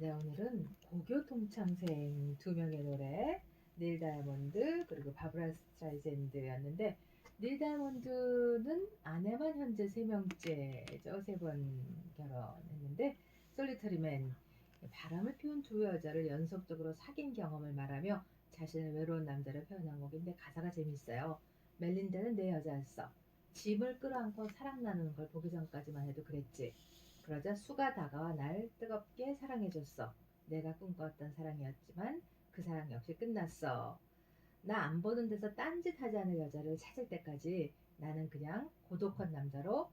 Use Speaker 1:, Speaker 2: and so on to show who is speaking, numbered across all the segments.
Speaker 1: 네, 오늘은 고교 동창생 두 명의 노래, 닐 다이아몬드 그리고 바브라 스트라이샌드였는데, 닐 다이아몬드는 아내만 현재 세 명째죠. 세 번 결혼했는데, 솔리터리맨, 바람을 피운 두 여자를 연속적으로 사귄 경험을 말하며 자신을 외로운 남자를 표현한 곡인데 가사가 재밌어요. 멜린다는 내 여자였어. 짐을 끌어안고 사랑 나누는 걸 보기 전까지만 해도 그랬지. 그러자 수가 다가와 날 뜨겁게 사랑해줬어. 내가 꿈꿔왔던 사랑이었지만 그 사랑 역시 끝났어. 나 안 보는 데서 딴짓하지 않을 여자를 찾을 때까지 나는 그냥 고독한 남자로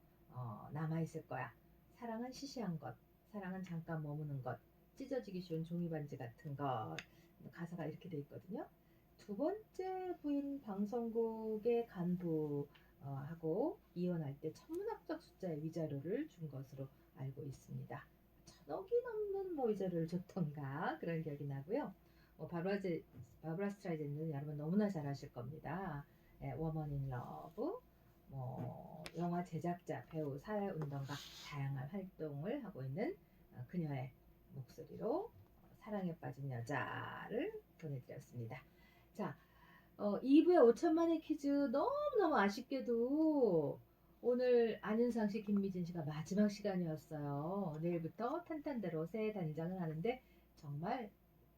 Speaker 1: 남아있을 거야. 사랑은 시시한 것, 사랑은 잠깐 머무는 것, 찢어지기 쉬운 종이반지 같은 것. 가사가 이렇게 돼 있거든요. 두 번째 부인 방송국의 간부 하고 이혼할 때 천문학적 숫자의 위자료를 준 것으로 알고 있습니다. 1,000억이 넘는 뭐 위자료를 줬던가 그런 기억이 나고요. 바브라 스트라이샌드는 여러분 너무나 잘 아실 겁니다. 워먼 인 러브, 뭐 영화 제작자, 배우, 사회운동가 다양한 활동을 하고 있는 그녀의 목소리로 사랑에 빠진 여자를 보내드렸습니다. 자, 2부의 5천만의 퀴즈 너무너무 아쉽게도 오늘 안윤상 씨, 김미진 씨가 마지막 시간이었어요. 내일부터 탄탄대로 새 단장을 하는데 정말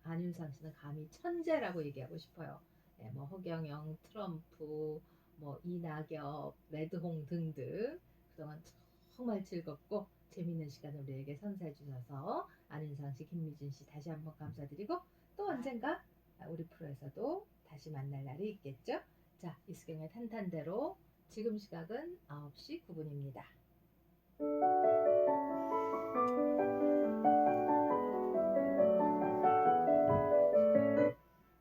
Speaker 1: 안윤상 씨는 감히 천재라고 얘기하고 싶어요. 네, 뭐 허경영, 트럼프, 뭐 이낙엽, 레드홍 등등 그동안 정말 즐겁고 재밌는 시간을 우리에게 선사해 주셔서 안윤상 씨, 김미진 씨 다시 한번 감사드리고 또 언젠가 우리 프로에서도 다시 만날 날이 있겠죠? 자, 이수경의 탄탄대로 지금 시각은 9시 9분입니다.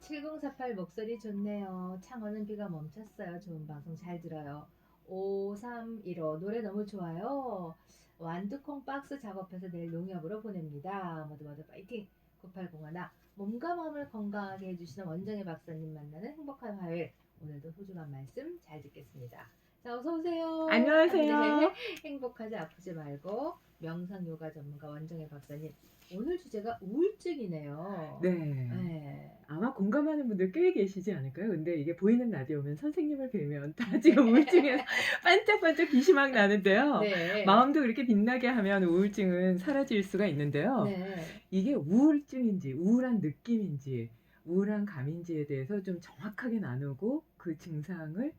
Speaker 1: 7048 목소리 좋네요. 창원은 비가 멈췄어요. 좋은 방송 잘 들어요. 5315 노래 너무 좋아요. 완두콩 박스 작업해서 내일 농협으로 보냅니다. 모두 파이팅. 9801 몸과 마음을 건강하게 해주시는 원정의 박사님 만나는 행복한 화요일. 오늘도 소중한 말씀 잘 듣겠습니다. 자, 어서 오세요.
Speaker 2: 안녕하세요.
Speaker 1: 행복하지 아프지 말고 명상 요가 전문가 원정의 박사님. 오늘 주제가 우울증이네요.
Speaker 2: 네.
Speaker 1: 네.
Speaker 2: 아마 공감하는 분들 꽤 계시지 않을까요? 근데 이게 보이는 라디오면 선생님을 뵈면 다 지금 우울증에 반짝반짝 빛이 막 나는데요.
Speaker 1: 네.
Speaker 2: 마음도 그렇게 빛나게 하면 우울증은 사라질 수가 있는데요.
Speaker 1: 네.
Speaker 2: 이게 우울증인지 우울한 느낌인지 우울한 감인지에 대해서 좀 정확하게 나누고 그 증상을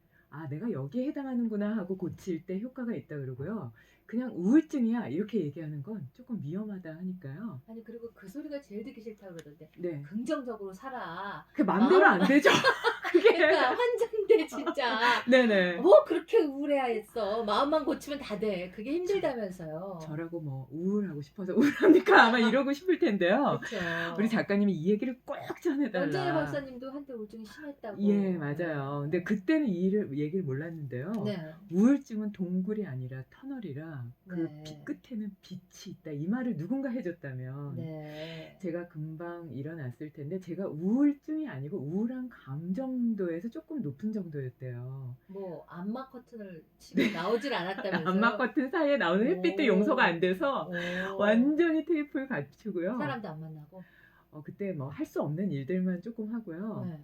Speaker 2: 내가 여기에 해당하는구나 하고 고칠 때 효과가 있다 그러고요. 그냥 우울증이야 이렇게 얘기하는 건 조금 위험하다 하니까요.
Speaker 1: 아니 그리고 그 소리가 제일 듣기 싫다고 그러던데.
Speaker 2: 네.
Speaker 1: 긍정적으로 살아.
Speaker 2: 그 맘대로 안 되죠. 그게.
Speaker 1: 그러니까 환장돼 진짜.
Speaker 2: 네네.
Speaker 1: 뭐 그렇게 우울해야 했어. 마음만 고치면 다 돼. 그게 힘들다면서요.
Speaker 2: 저라고 뭐 우울하고 싶어서 우울합니까? 아마 이러고 싶을 텐데요.
Speaker 1: 그렇죠.
Speaker 2: 우리 작가님이 이 얘기를 꼭 전해달라.
Speaker 1: 원정의 박사님도 한때 우울증이 심했다고.
Speaker 2: 예, 맞아요. 근데 그때는 이 얘기를 몰랐는데요.
Speaker 1: 네.
Speaker 2: 우울증은 동굴이 아니라 터널이라 그
Speaker 1: 네.
Speaker 2: 빛 끝에는 빛이 있다. 이 말을 누군가 해줬다면
Speaker 1: 네.
Speaker 2: 제가 금방 일어났을 텐데 제가 우울증이 아니고 우울한 감정도에서 조금 높은 정도였대요.
Speaker 1: 뭐 안마 커튼을 치고 나오질 않았다면서요.
Speaker 2: 안마 커튼 사이에 나오는 햇빛도
Speaker 1: 오.
Speaker 2: 용서가 안 돼서
Speaker 1: 오.
Speaker 2: 완전히 테이프를 갖추고요.
Speaker 1: 사람도 안 만나고.
Speaker 2: 그때 뭐 할 수 없는 일들만 조금 하고요.
Speaker 1: 네.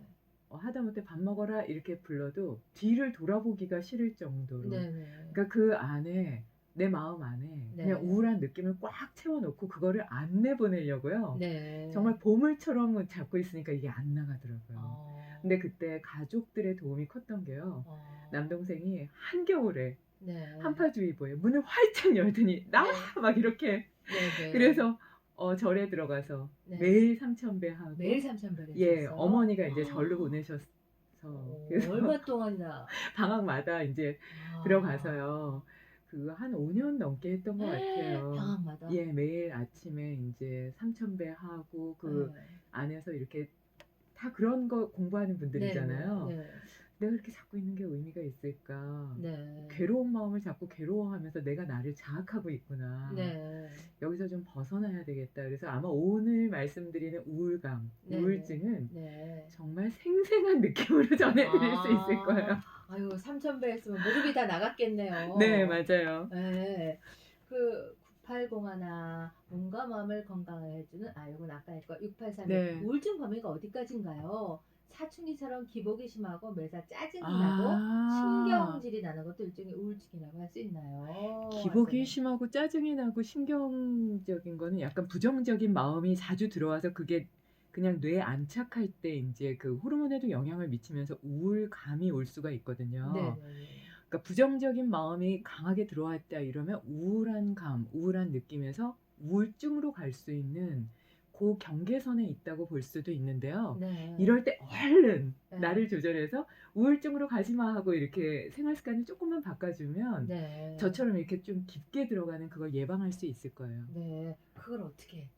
Speaker 2: 하다못해 밥 먹어라 이렇게 불러도 뒤를 돌아보기가 싫을 정도로.
Speaker 1: 네네.
Speaker 2: 그러니까 그 안에 내 마음 안에
Speaker 1: 네.
Speaker 2: 그냥 우울한 느낌을 꽉 채워놓고 그거를 안 내보내려고요.
Speaker 1: 네.
Speaker 2: 정말 보물처럼 잡고 있으니까 이게 안 나가더라고요. 근데 그때 가족들의 도움이 컸던 게요. 남동생이 한겨울에
Speaker 1: 네.
Speaker 2: 한파주의보에 문을 활짝 열더니 나 막 이렇게.
Speaker 1: 네네.
Speaker 2: 그래서 절에 들어가서
Speaker 1: 네.
Speaker 2: 매일 삼천배 하고.
Speaker 1: 매일 삼천배를
Speaker 2: 예,
Speaker 1: 했었어요?
Speaker 2: 어머니가 이제 절로 보내셔서 그래서
Speaker 1: 얼마 동안이나
Speaker 2: 방학마다 이제 들어가서요. 그거 한 5년 넘게 했던 것 같아요.
Speaker 1: 방학마다?
Speaker 2: 예, 매일 아침에 이제 삼천배 하고 그
Speaker 1: 네.
Speaker 2: 안에서 이렇게 다 그런 거 공부하는 분들이잖아요.
Speaker 1: 네.
Speaker 2: 내가 이렇게 잡고 있는 게 의미가 있을까?
Speaker 1: 네.
Speaker 2: 괴로운 마음을 자꾸 괴로워하면서 내가 나를 자학하고 있구나.
Speaker 1: 네.
Speaker 2: 여기서 좀 벗어나야 되겠다. 그래서 아마 오늘 말씀드리는 우울감,
Speaker 1: 네.
Speaker 2: 우울증은
Speaker 1: 네.
Speaker 2: 정말 생생한 느낌으로 전해드릴 수 있을 거예요.
Speaker 1: 아유, 삼천배 했으면 무릎이 다 나갔겠네요.
Speaker 2: 네, 맞아요.
Speaker 1: 네. 그 680 몸과 마음을 건강하게 해주는 이건 아까 했고 683
Speaker 2: 네.
Speaker 1: 우울증 범위가 어디까지인가요? 사춘기처럼 기복이 심하고 매사 짜증이 나고
Speaker 2: 아.
Speaker 1: 신경질이 나는 것도 일종의 우울증이라고 할 수 있나요?
Speaker 2: 기복이
Speaker 1: 하시는.
Speaker 2: 심하고 짜증이 나고 신경적인 거는 약간 부정적인 마음이 자주 들어와서 그게 그냥 뇌에 안착할 때 인제 그 호르몬에도 영향을 미치면서 우울감이 올 수가 있거든요.
Speaker 1: 네네네.
Speaker 2: 그러니까 부정적인 마음이 강하게 들어왔다 이러면 우울한 감, 우울한 느낌에서 우울증으로 갈 수 있는 고 경계선에 있다고 볼 수도 있는데요.
Speaker 1: 네.
Speaker 2: 이럴 때 얼른
Speaker 1: 네.
Speaker 2: 나를 조절해서 "우울증으로 가지 마." 하고 이렇게 생활 습관을 쪼끔만 바꿔주면
Speaker 1: 네.
Speaker 2: 저처럼 이렇게 좀 깊게 들어가는 그걸 예방할 수 있을 거예요.
Speaker 1: 네. 그걸 어떻게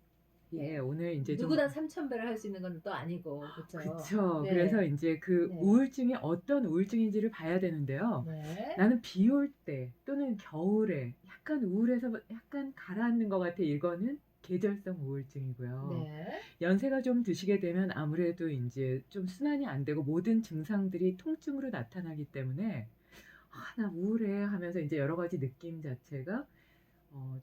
Speaker 2: 예. 오늘 인제 좀
Speaker 1: 누구나 3,000배를 할 수 있는 건 또 아니고 그쵸?
Speaker 2: 그쵸.
Speaker 1: 네.
Speaker 2: 그래서 인제 그
Speaker 1: 네.
Speaker 2: 우울증이 어떤 우울증인지를 봐야 되는데요.
Speaker 1: 네.
Speaker 2: 나는 비 올 때 또는 겨울에 약간 우울해서 약간 가라앉는 것 같아. 이거는 계절성 우울증이고요.
Speaker 1: 네.
Speaker 2: 연세가 좀 드시게 되면 아무래도 인제 좀 순환이 안 되고 모든 증상들이 통증으로 나타나기 때문에 '아 나 우울해.' 하면서 인제 여러 가지 느낌 자체가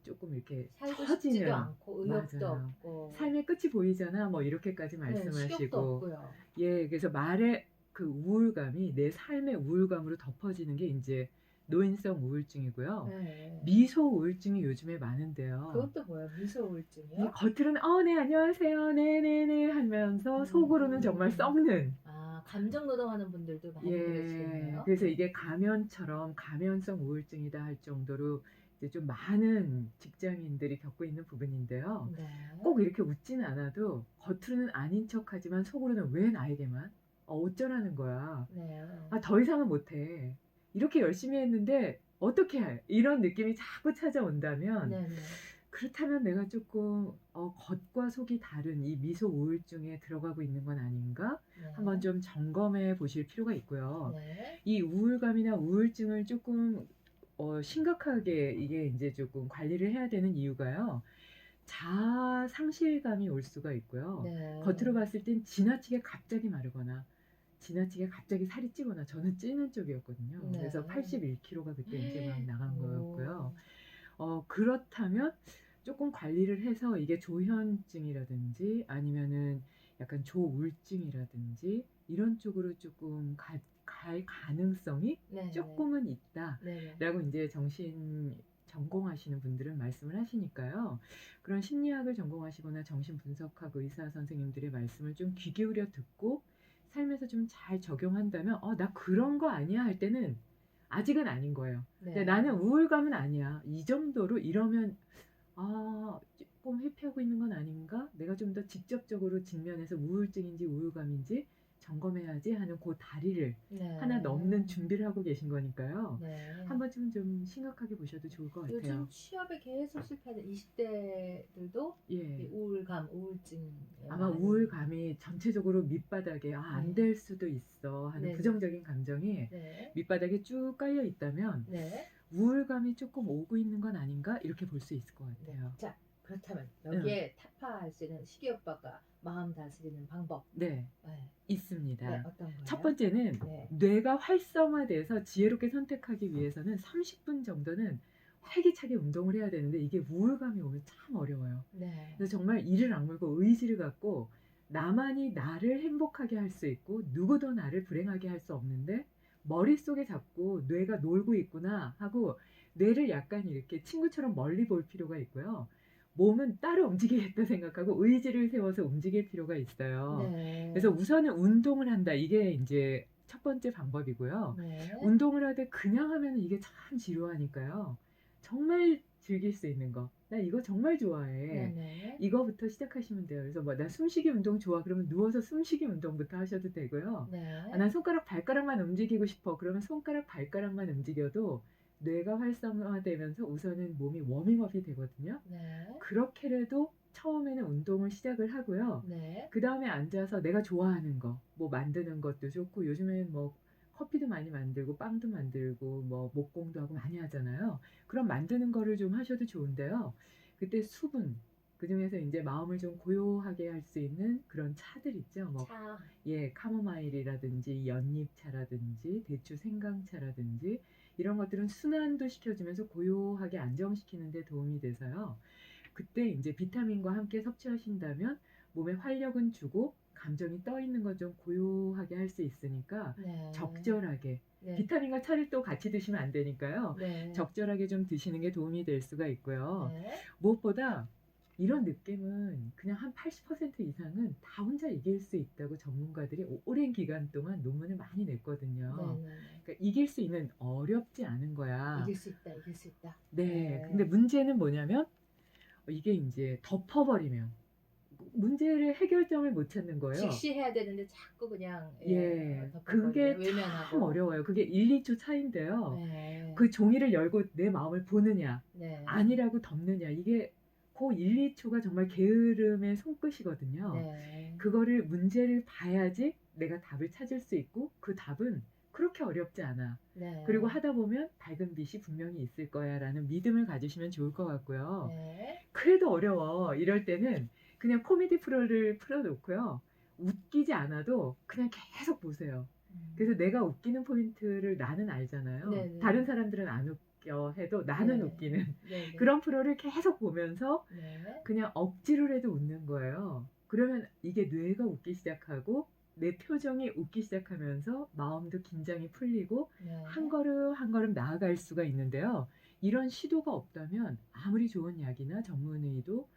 Speaker 2: 쪼끔 이렇게
Speaker 1: 살고 싶지도
Speaker 2: 처지는
Speaker 1: 않고 의욕도
Speaker 2: 맞아요.
Speaker 1: 없고.
Speaker 2: "삶의 끝이 보이잖아." 뭐 이렇게까지
Speaker 1: 네. 식욕도
Speaker 2: 말씀하시고
Speaker 1: 없고요.
Speaker 2: 예 그래서 말에 그 우울감이 내 삶의 우울감으로 덮어지는 게 인제 노인성 우울증이고요.
Speaker 1: 네.
Speaker 2: 미소 우울증이 요즘에 많은데요.
Speaker 1: 그건 또 뭐예요? 미소
Speaker 2: 이
Speaker 1: 우울증이요?
Speaker 2: 겉으로는 "어 네 안녕하세요. 네네네." 하면서 속으로는 정말 썩는
Speaker 1: 감정 노동하는 분들도 많이
Speaker 2: 예.
Speaker 1: 그러시겠네요.
Speaker 2: 그래서 이게 가면처럼 가면성 우울증이다 할 정도로 이제 좀 많은 직장인들이 겪고 있는 부분인데요.
Speaker 1: 네.
Speaker 2: 꼭 이렇게 웃지는 않아도 겉으로는 아닌 척하지만 속으로는 '왜 나에게만? 어쩌라는 거야.
Speaker 1: 네.
Speaker 2: 아 더 이상은 못해. 이렇게 열심히 했는데 어떻게 해?' 이런 느낌이 자꾸 찾아온다면
Speaker 1: 네네.
Speaker 2: 그렇다면 '내가 쪼끔 겉과 속이 다른 이 미소 우울증에 들어가고 있는 건 아닌가?'
Speaker 1: 네.
Speaker 2: 한번 좀 점검해 보실 필요가 있고요.
Speaker 1: 네.
Speaker 2: 이 우울감이나 우울증을 쪼끔 심각하게 이게 인제 쪼끔 관리를 해야 되는 이유가요. 자아 상실감이 올 수가 있고요.
Speaker 1: 네.
Speaker 2: 겉으로 봤을 땐 지나치게 갑자기 마르거나 지나치게 갑자기 살이 찌거나 저는 찌는 쪽이었거든요.
Speaker 1: 네.
Speaker 2: 그래서 81kg가 그때 인제 막 나간 거였고요.
Speaker 1: 오.
Speaker 2: 그렇다면 쪼끔 관리를 해서 이게 조현증이라든지 아니면은 약간 조울증이라든지 이런 쪽으로 쪼끔 갈 가능성이
Speaker 1: 네네.
Speaker 2: 쪼끔은
Speaker 1: 네네.
Speaker 2: 있다라고 인제 정신 전공하시는 분들은 말씀을 하시니까요. 그런 심리학을 전공하시거나 정신분석학 의사 선생님들의 말씀을 좀 귀 기울여 듣고 삶에서 좀 잘 적용한다면 '어 나 그런 거 아니야.' 할 때는 아직은 아닌 거예요. 근데
Speaker 1: 네.
Speaker 2: '나는 우울감은 아니야. 이 정도로 이러면 쪼끔 회피하고 있는 건 아닌가? 내가 좀 더 직접적으로 직면해서 우울증인지 우울감인지 점검해야지.' 하는 고 다리를
Speaker 1: 네.
Speaker 2: 하나 넘는 준비를 하고 계신 거니까요.
Speaker 1: 네.
Speaker 2: 한 번쯤 좀 심각하게 보셔도 좋을 것 같아요.
Speaker 1: 요즘 취업에 계속 실패하는 20대들도
Speaker 2: 예.
Speaker 1: 우울감, 우울증에
Speaker 2: 아마
Speaker 1: 많이.
Speaker 2: 우울감이 전체적으로 밑바닥에 '아 안
Speaker 1: 네.
Speaker 2: 될 수도 있어.' 하는
Speaker 1: 네네.
Speaker 2: 부정적인 감정이
Speaker 1: 네.
Speaker 2: 밑바닥에 쭉 깔려 있다면
Speaker 1: 네.
Speaker 2: '우울감이 쪼끔 오고 있는 건 아닌가?' 이렇게 볼 수 있을 것
Speaker 1: 네.
Speaker 2: 같아요.
Speaker 1: 자, 그렇다면
Speaker 2: 응.
Speaker 1: 여기에 타파할 수 있는 식이요법과 마음 다스리는 방법.
Speaker 2: 네.
Speaker 1: 네.
Speaker 2: 있습니다.
Speaker 1: 네. 어떤 거예요?
Speaker 2: 첫 번째는
Speaker 1: 네.
Speaker 2: 뇌가 활성화돼서 지혜롭게 선택하기 위해서는 30분 정도는 활기차게 운동을 해야 되는데 이게 우울감이 오면 참 어려워요.
Speaker 1: 네.
Speaker 2: 그래서 정말 이를 악물고 의지를 갖고 나만이 나를 행복하게 할 수 있고 누구도 나를 불행하게 할 수 없는데 머릿속에 자꾸 '뇌가 놀고 있구나.' 하고 뇌를 약간 이렇게 친구처럼 멀리 볼 필요가 있고요. 몸은 따로 움직이겠다 생각하고 의지를 세워서 움직일 필요가 있어요.
Speaker 1: 네.
Speaker 2: 그래서 우선은 '운동을 한다.' 이게 인제 첫 번째 방법이고요.
Speaker 1: 네.
Speaker 2: 운동을 하되 그냥 하면은 이게 참 지루하니까요. 정말 즐길 수 있는 거. '나 이거 정말 좋아해.'
Speaker 1: 네네.
Speaker 2: 이거부터 시작하시면 돼요. 그래서 뭐 '나 숨쉬기 운동 좋아.' 그러면 누워서 숨쉬기 운동부터 하셔도 되고요. '아
Speaker 1: 네.
Speaker 2: 난 손가락 발가락만 움직이고 싶어.' 그러면 손가락 발가락만 움직여도 뇌가 활성화되면서 우선은 몸이 워밍업이 되거든요.
Speaker 1: 네.
Speaker 2: 그렇게라도 처음에는 운동을 시작을 하고요.
Speaker 1: 네.
Speaker 2: 그다음에 앉아서 내가 좋아하는 거 뭐 만드는 것도 좋고 요즘에는 뭐 커피도 많이 만들고 빵도 만들고 뭐 목공도 하고 많이 하잖아요. 그런 만드는 거를 좀 하셔도 좋은데요. 그때 수분 그중에서 인제 마음을 좀 고요하게 할 수 있는 그런 차들 있죠. 뭐
Speaker 1: 차.
Speaker 2: 예 카모마일이라든지 연잎차라든지 대추 생강차라든지 이런 것들은 순환도 시켜주면서 고요하게 안정시키는 데 도움이 돼서요. 그때 이제 비타민과 함께 섭취하신다면 몸에 활력은 주고 감정이 떠 있는 것 좀 고요하게 할 수 있으니까
Speaker 1: 네.
Speaker 2: 적절하게
Speaker 1: 네.
Speaker 2: 비타민과 차를 또 같이 드시면 안 되니까요.
Speaker 1: 네.
Speaker 2: 적절하게 좀 드시는 게 도움이 될 수가 있고요.
Speaker 1: 네.
Speaker 2: 무엇보다 이런 느낌은 그냥 한 80% 이상은 다 혼자 이길 수 있다고 전문가들이 오랜 기간 동안 논문을 많이 냈거든요.
Speaker 1: 네.
Speaker 2: 그러니까 이길 수 있는 어렵지 않은 거야.
Speaker 1: 이길 수 있다. 이길 수 있다.
Speaker 2: 네. 근데 문제는 뭐냐면 이게 이제 덮어버리면 문제를 해결점을 못 찾는 거예요.
Speaker 1: 즉시 해야 되는데 자꾸 그냥
Speaker 2: 예.
Speaker 1: 덮어버리네.
Speaker 2: 그게
Speaker 1: 외면하고.
Speaker 2: 참 어려워요. 그게 1-2초 차이인데요.
Speaker 1: 네.
Speaker 2: 그 종이를 열고 내 마음을 보느냐,
Speaker 1: 네.
Speaker 2: 아니라고 덮느냐, 이게 그 1-2초가 정말 게으름의 손끝이거든요.
Speaker 1: 네.
Speaker 2: 그거를 문제를 봐야지 내가 답을 찾을 수 있고 그 답은 그렇게 어렵지 않아.
Speaker 1: 네.
Speaker 2: 그리고 하다 보면 밝은 빛이 분명히 있을 거야라는 믿음을 가지시면 좋을 것 같고요.
Speaker 1: 네.
Speaker 2: 그래도 어려워. 이럴 때는 그냥 코미디 프로를 풀어놓고요. 웃기지 않아도 그냥 계속 보세요. 그래서 내가 웃기는 포인트를 나는 알잖아요.
Speaker 1: 네네.
Speaker 2: 다른 사람들은 안 웃겨 해도 나는
Speaker 1: 네.
Speaker 2: 웃기는
Speaker 1: 네네.
Speaker 2: 그런 프로를 계속 보면서
Speaker 1: 네.
Speaker 2: 그냥 억지로라도 웃는 거예요. 그러면 이게 뇌가 웃기 시작하고 내 표정이 웃기 시작하면서 마음도 긴장이 풀리고
Speaker 1: 네.
Speaker 2: 한 걸음 한 걸음 나아갈 수가 있는데요. 이런 시도가 없다면 아무리 좋은 약이나 전문의도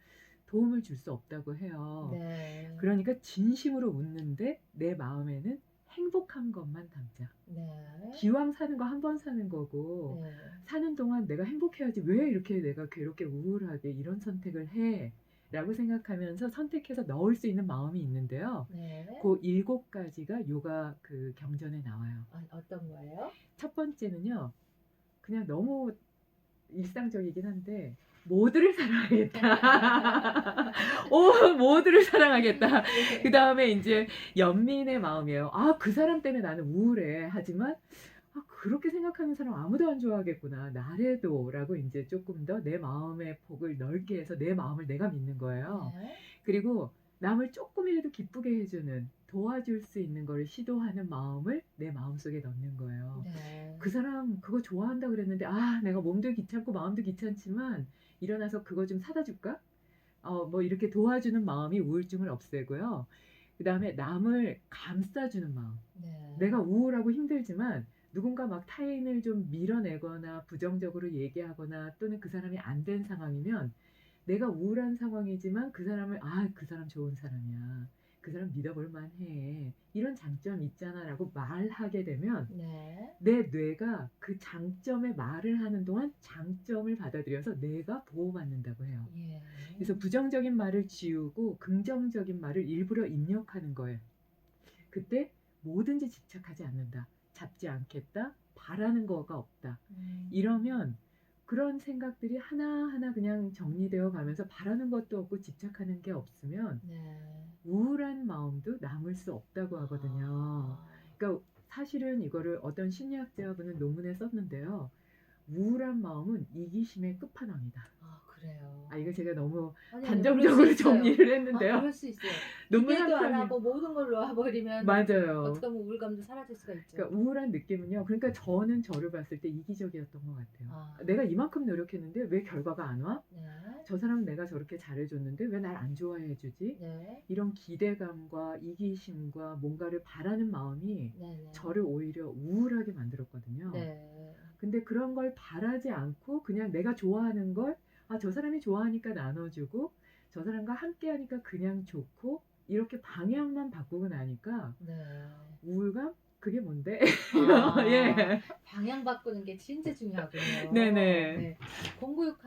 Speaker 2: 도움을 줄 수 없다고 해요.
Speaker 1: 네.
Speaker 2: 그러니까 진심으로 웃는데 내 마음에는 행복한 것만 담자.
Speaker 1: 네.
Speaker 2: 기왕 사는 거 한 번 사는 거고
Speaker 1: 네.
Speaker 2: 사는 동안 내가 행복해야지 왜 이렇게 내가 괴롭게 우울하게 이런 선택을 해? 라고 생각하면서 선택해서 넣을 수 있는 마음이 있는데요.
Speaker 1: 네.
Speaker 2: 그 7가지가 요가 그 경전에 나와요.
Speaker 1: 어떤 거예요?
Speaker 2: 첫 번째는요. 그냥 너무 일상적이긴 한데 모두를 사랑하겠다. 모두를 사랑하겠다.
Speaker 1: 네.
Speaker 2: 그 다음에 이제 연민의 마음이에요. 그 사람 때문에 나는 우울해. 하지만 그렇게 생각하는 사람 아무도 안 좋아하겠구나. 나래도라고 이제 조금 더 내 마음의 폭을 넓게 해서 내 마음을 내가 믿는 거예요.
Speaker 1: 네.
Speaker 2: 그리고 남을 조금이라도 기쁘게 해주는 도와줄 수 있는 걸 시도하는 마음을 내 마음속에 넣는 거예요.
Speaker 1: 네.
Speaker 2: 그 사람 그거 좋아한다 그랬는데 내가 몸도 귀찮고 마음도 귀찮지만 일어나서 그거 좀 사다 줄까? 뭐 이렇게 도와주는 마음이 우울증을 없애고요. 그 다음에 남을 감싸주는 마음.
Speaker 1: 네.
Speaker 2: 내가 우울하고 힘들지만 누군가 막 타인을 좀 밀어내거나 부정적으로 얘기하거나 또는 그 사람이 안 된 상황이면 내가 우울한 상황이지만 그 사람을 그 사람 좋은 사람이야. 그 사람 믿어볼 만해. 이런 장점 있잖아라고 말하게 되면
Speaker 1: 네.
Speaker 2: 내 뇌가 그 장점에 말을 하는 동안 장점을 받아들여서 내가 보호받는다고 해요.
Speaker 1: 예.
Speaker 2: 그래서 부정적인 말을 지우고 긍정적인 말을 일부러 입력하는 거예요. 그때 뭐든지 집착하지 않는다. 잡지 않겠다. 바라는 거가 없다. 이러면 그런 생각들이 하나하나 그냥 정리되어 가면서 바라는 것도 없고 집착하는 게 없으면
Speaker 1: 네.
Speaker 2: 우울한 마음도 남을 수 없다고 하거든요. 그러니까 사실은 이거를 어떤 심리학자분은 논문에 썼는데요. 우울한 마음은 이기심의 끝판왕이다.
Speaker 1: 그래요.
Speaker 2: 이거 제가 너무
Speaker 1: 아니,
Speaker 2: 단정적으로
Speaker 1: 그럴 수 있어요.
Speaker 2: 정리를 했는데요.
Speaker 1: 그럴 수 있어요.
Speaker 2: 논문
Speaker 1: 기대도
Speaker 2: 한
Speaker 1: 안
Speaker 2: 편이
Speaker 1: 하고 모든 걸 놓아버리면
Speaker 2: 맞아요.
Speaker 1: 어떻게 보면 우울감도 사라질 수가 있죠.
Speaker 2: 그러니까 우울한 느낌은요. 그러니까 저는 저를 봤을 때 이기적이었던 것 같아요. 내가 이만큼 노력했는데 왜 결과가 안 와?
Speaker 1: 네.
Speaker 2: 저 사람은 내가 저렇게 잘해줬는데 왜 날 안 좋아해 주지?
Speaker 1: 네.
Speaker 2: 이런 기대감과 이기심과 뭔가를 바라는 마음이
Speaker 1: 네.
Speaker 2: 저를 오히려 우울하게 만들었거든요.
Speaker 1: 네.
Speaker 2: 근데 그런 걸 바라지 않고 그냥 내가 좋아하는 걸 저 사람이 좋아하니까 나눠주고 저 사람과 함께 하니까 그냥 좋고 이렇게 방향만 바꾸고 나니까
Speaker 1: 네.
Speaker 2: 우울감? 그게 뭔데?
Speaker 1: 예. 방향 바꾸는 게 진짜 중요하군요.
Speaker 2: 네네.
Speaker 1: 네. 096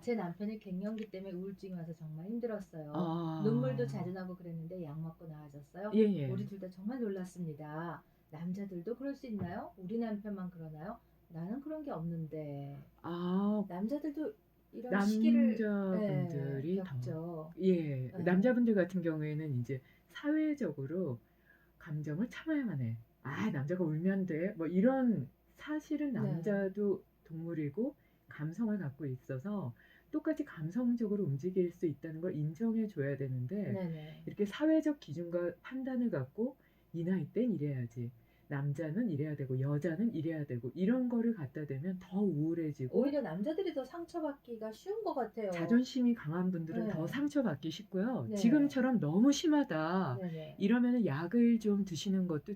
Speaker 1: 제 남편이 갱년기 때문에 우울증이 와서 정말 힘들었어요. 눈물도 자주 나고 그랬는데 약 먹고 나아졌어요.
Speaker 2: 예.
Speaker 1: 우리 둘 다 정말 놀랐습니다. 남자들도 그럴 수 있나요? 우리 남편만 그러나요? 나는 그런 게 없는데. 남자들도 이런 시기를
Speaker 2: 남자분들이
Speaker 1: 겪죠.
Speaker 2: 남자분들 같은 경우에는 이제 사회적으로 감정을 참아야만 해. 남자가 울면 돼. 뭐 이런 사실은 남자도 동물이고 감성을 갖고 있어서 똑같이 감성적으로 움직일 수 있다는 걸 인정해 줘야 되는데
Speaker 1: 네네.
Speaker 2: 이렇게 사회적 기준과 판단을 갖고 이 나이 땐 이래야지. 남자는 이래야 되고 여자는 이래야 되고 이런 거를 갖다 대면 더 우울해지고
Speaker 1: 오히려 남자들이 더 상처받기가 쉬운 것 같아요.
Speaker 2: 자존심이 강한 분들은
Speaker 1: 네.
Speaker 2: 더 상처받기 쉽고요.
Speaker 1: 네.
Speaker 2: 지금처럼 너무 심하다.
Speaker 1: 네네.
Speaker 2: 이러면 약을 좀 드시는 것도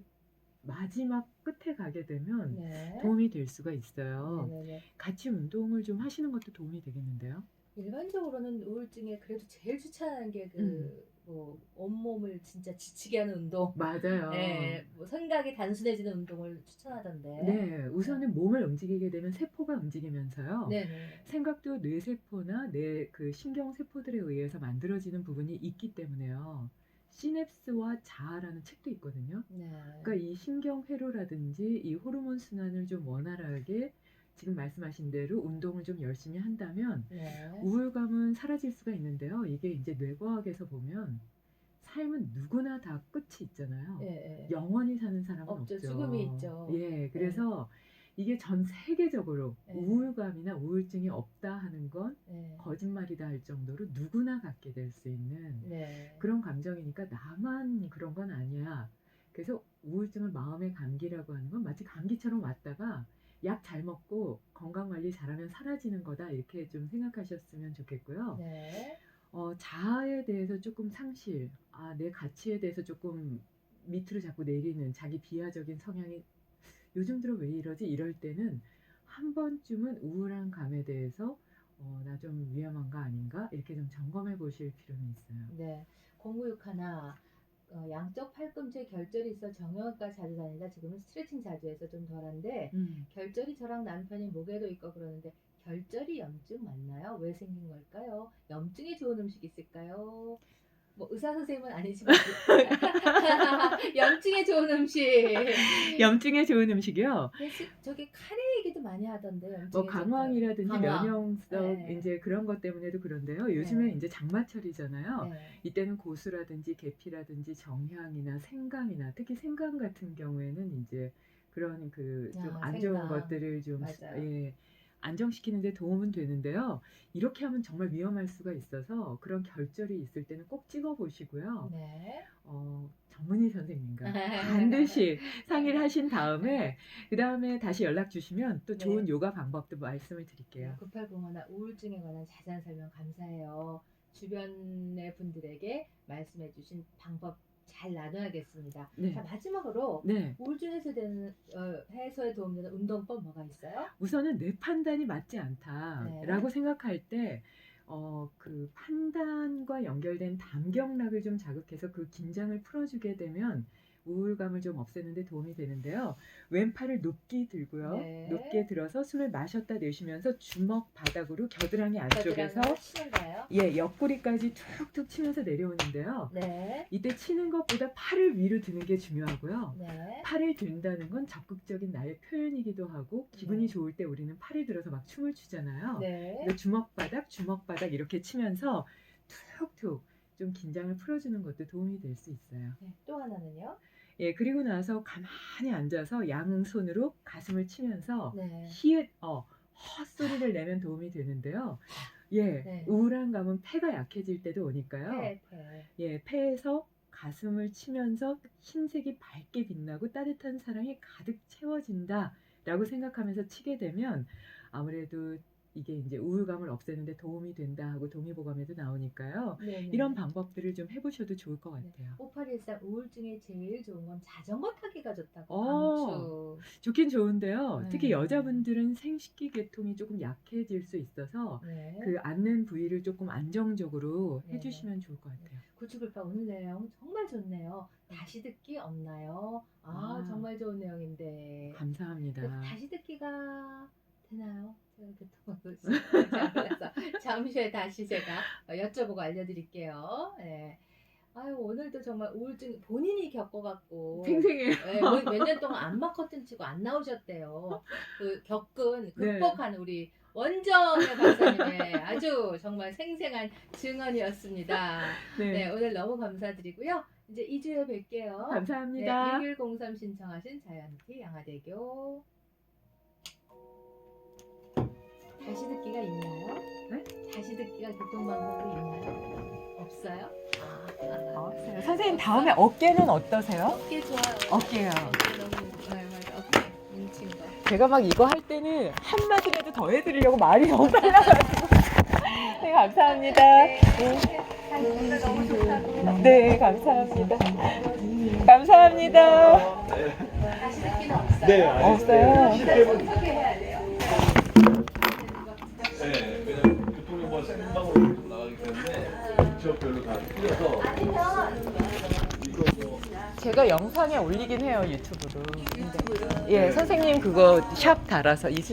Speaker 2: 마지막 끝에 가게 되면
Speaker 1: 네.
Speaker 2: 도움이 될 수가 있어요.
Speaker 1: 네네네.
Speaker 2: 같이 운동을 좀 하시는 것도 도움이 되겠는데요.
Speaker 1: 일반적으로는 우울증에 그래도 제일 추천하는 게
Speaker 2: 음.
Speaker 1: 뭐 온몸을 진짜 지치게 하는 운동.
Speaker 2: 맞아요.
Speaker 1: 네, 뭐 생각이 단순해지는 운동을 추천하던데.
Speaker 2: 네, 우선은 몸을 움직이게 되면 세포가 움직이면서요.
Speaker 1: 네네.
Speaker 2: 생각도 뇌세포나 뇌 그 신경세포들에 의해서 만들어지는 부분이 있기 때문에요. 시냅스와 자아라는 책도 있거든요.
Speaker 1: 네.
Speaker 2: 그러니까 이 신경회로라든지 이 호르몬 순환을 좀 원활하게 지금 말씀하신 대로 운동을 좀 열심히 한다면
Speaker 1: 네.
Speaker 2: 우울감은 사라질 수가 있는데요. 이게 이제 뇌과학에서 보면 삶은 누구나 다 끝이 있잖아요.
Speaker 1: 예, 예.
Speaker 2: 영원히 사는 사람은
Speaker 1: 없죠.
Speaker 2: 없죠.
Speaker 1: 죽음이 있죠.
Speaker 2: 예, 그래서 이게 전 세계적으로
Speaker 1: 네.
Speaker 2: 우울감이나 우울증이 없다 하는 건
Speaker 1: 네.
Speaker 2: 거짓말이다 할 정도로 누구나 갖게 될 수 있는
Speaker 1: 네.
Speaker 2: 그런 감정이니까 나만 그런 건 아니야. 그래서 우울증을 마음의 감기라고 하는 건 마치 감기처럼 왔다가 약 잘 먹고 건강 관리 잘하면 사라지는 거다 이렇게 좀 생각하셨으면 좋겠고요.
Speaker 1: 네.
Speaker 2: 자아에 대해서 조금 상실, 내 가치에 대해서 조금 밑으로 자꾸 내리는 자기 비하적인 성향이 요즘 들어 왜 이러지? 이럴 때는 한 번쯤은 우울한 감에 대해서 나 좀 위험한 거 아닌가? 이렇게 좀 점검해 보실 필요는 있어요.
Speaker 1: 네. 096 하나. 양쪽 팔꿈치에 결절이 있어 정형외과 자주 다니다 지금은 스트레칭 자주 해서 좀 덜한데 결절이 저랑 남편이 목에도 있고 그러는데 결절이 염증 맞나요? 왜 생긴 걸까요? 염증에 좋은 음식 있을까요? 뭐 의사 선생님은 아니지만 염증에 좋은 음식.
Speaker 2: 염증에 좋은 음식이요.
Speaker 1: 저기 카레 얘기도 많이 하던데 염증에
Speaker 2: 뭐
Speaker 1: 좋다고.
Speaker 2: 강황이라든지
Speaker 1: 강황.
Speaker 2: 면역성
Speaker 1: 네.
Speaker 2: 이제 그런 것 때문에도 그런데요. 요즘에
Speaker 1: 네.
Speaker 2: 이제 장마철이잖아요.
Speaker 1: 네.
Speaker 2: 이때는 고수라든지 계피라든지 정향이나 생강이나 특히 생강 같은 경우에는 이제 그런 그 좀 안 좋은
Speaker 1: 생강.
Speaker 2: 것들을 좀
Speaker 1: 맞아요.
Speaker 2: 안정시키는 데 도움은 되는데요. 이렇게 하면 정말 위험할 수가 있어서 그런 결절이 있을 때는 꼭 찍어 보시고요.
Speaker 1: 네.
Speaker 2: 전문의 선생님과 반드시 상의를 하신 다음에 그 다음에 다시 연락 주시면 또 좋은
Speaker 1: 네.
Speaker 2: 요가 방법도 말씀을 드릴게요.
Speaker 1: 9801 우울증에 관한 자세한 설명 감사해요. 주변의 분들에게 말씀해 주신 방법 잘 나눠야겠습니다.
Speaker 2: 네.
Speaker 1: 자, 마지막으로
Speaker 2: 네.
Speaker 1: 우울증 해소에 도움되는 운동법 뭐가 있어요?
Speaker 2: 우선은 내 판단이 맞지 않다라고 생각할 때 그 판단과 연결된 담경락을 좀 자극해서 그 긴장을 풀어주게 되면 우울감을 좀 없애는 데 도움이 되는데요. 왼팔을 높게 들고요.
Speaker 1: 네.
Speaker 2: 높게 들어서 숨을 마셨다 내쉬면서 주먹 바닥으로 겨드랑이 안쪽에서
Speaker 1: 겨드랑이를 치는가요?
Speaker 2: 옆구리까지 툭툭 치면서 내려오는데요.
Speaker 1: 네.
Speaker 2: 이때 치는 것보다 팔을 위로 드는 게 중요하고요.
Speaker 1: 네.
Speaker 2: 팔을 든다는 건 적극적인 나의 표현이기도 하고 기분이
Speaker 1: 네.
Speaker 2: 좋을 때 우리는 팔을 들어서 막 춤을 추잖아요.
Speaker 1: 네.
Speaker 2: 그러니까 주먹바닥 이렇게 치면서 툭툭 좀 긴장을 풀어주는 것도 도움이 될 수 있어요.
Speaker 1: 네. 또 하나는요?
Speaker 2: 예, 그리고 나서 가만히 앉아서 양손으로 가슴을 치면서
Speaker 1: 네.
Speaker 2: 히읗 헛소리를 내면 도움이 되는데요. 예,
Speaker 1: 네.
Speaker 2: 우울한 감은 폐가 약해질 때도 오니까요.
Speaker 1: 폐.
Speaker 2: 예, 폐에서 가슴을 치면서 흰색이 밝게 빛나고 따뜻한 사랑이 가득 채워진다라고 생각하면서 치게 되면 아무래도 이게 이제 우울감을 없애는 데 도움이 된다 하고 동의보감에도 나오니까요.
Speaker 1: 네네.
Speaker 2: 이런 방법들을 좀 해보셔도 좋을 것 같아요.
Speaker 1: 5813 우울증에 제일 좋은 건 자전거 타기가 좋다고.
Speaker 2: 어.
Speaker 1: 강추.
Speaker 2: 좋긴 좋은데요.
Speaker 1: 네.
Speaker 2: 특히 여자분들은 생식기계통이 조금 약해질 수 있어서
Speaker 1: 네.
Speaker 2: 그 앉는 부위를 조금 안정적으로
Speaker 1: 네네.
Speaker 2: 해주시면 좋을 것 같아요.
Speaker 1: 9798 오늘 내용 정말 좋네요. 다시 듣기 없나요? 정말 좋은 내용인데.
Speaker 2: 감사합니다.
Speaker 1: 다시 듣기가 되나요? 제가 교통을 잘몰라서 잠시 후에 다시 제가 여쭤보고 알려드릴게요. 네. 아유, 오늘도 정말 우울증 본인이 겪어갖고
Speaker 2: 생생해요.
Speaker 1: 몇 년 동안 안마 커튼 치고 안 나오셨대요. 그 겪은
Speaker 2: 네.
Speaker 1: 극복한 우리 원정의 박사님의 아주 정말 생생한 증언이었습니다.
Speaker 2: 네.
Speaker 1: 네, 오늘 너무 감사드리고요. 이제 2주에 뵐게요.
Speaker 2: 감사합니다.
Speaker 1: 네, 6103 신청하신 자연티 양화대교. 다시 듣기가 있나요?
Speaker 2: 네?
Speaker 1: 다시 듣기가 교통방송도 있나요? 없어요?
Speaker 2: 선생님 다음에 어깨는 어떠세요?
Speaker 1: 어깨 좋아요.
Speaker 2: 어깨요.
Speaker 1: 어깨 너무 맞아. 어깨 뭉친 거.
Speaker 2: 제가 막 이거 할 때는 한마디라도 더 해드리려고 말이 너무 빨라가지고. 네, 감사합니다.
Speaker 1: 오늘 너무 좋다고.
Speaker 2: 네, 감사합니다. 감사합니다.
Speaker 1: 다시 듣기는 없어요.
Speaker 3: 네,
Speaker 2: 없어요.
Speaker 1: 소개해야 돼요.
Speaker 3: 네, 왜냐면 교통이 뭐 생방으로 나가기 때문에 지역별로 다 틀려서 이거 뭐
Speaker 2: 제가 영상에 올리긴 해요, 유튜브로. 예, 선생님 그거 샵 달아서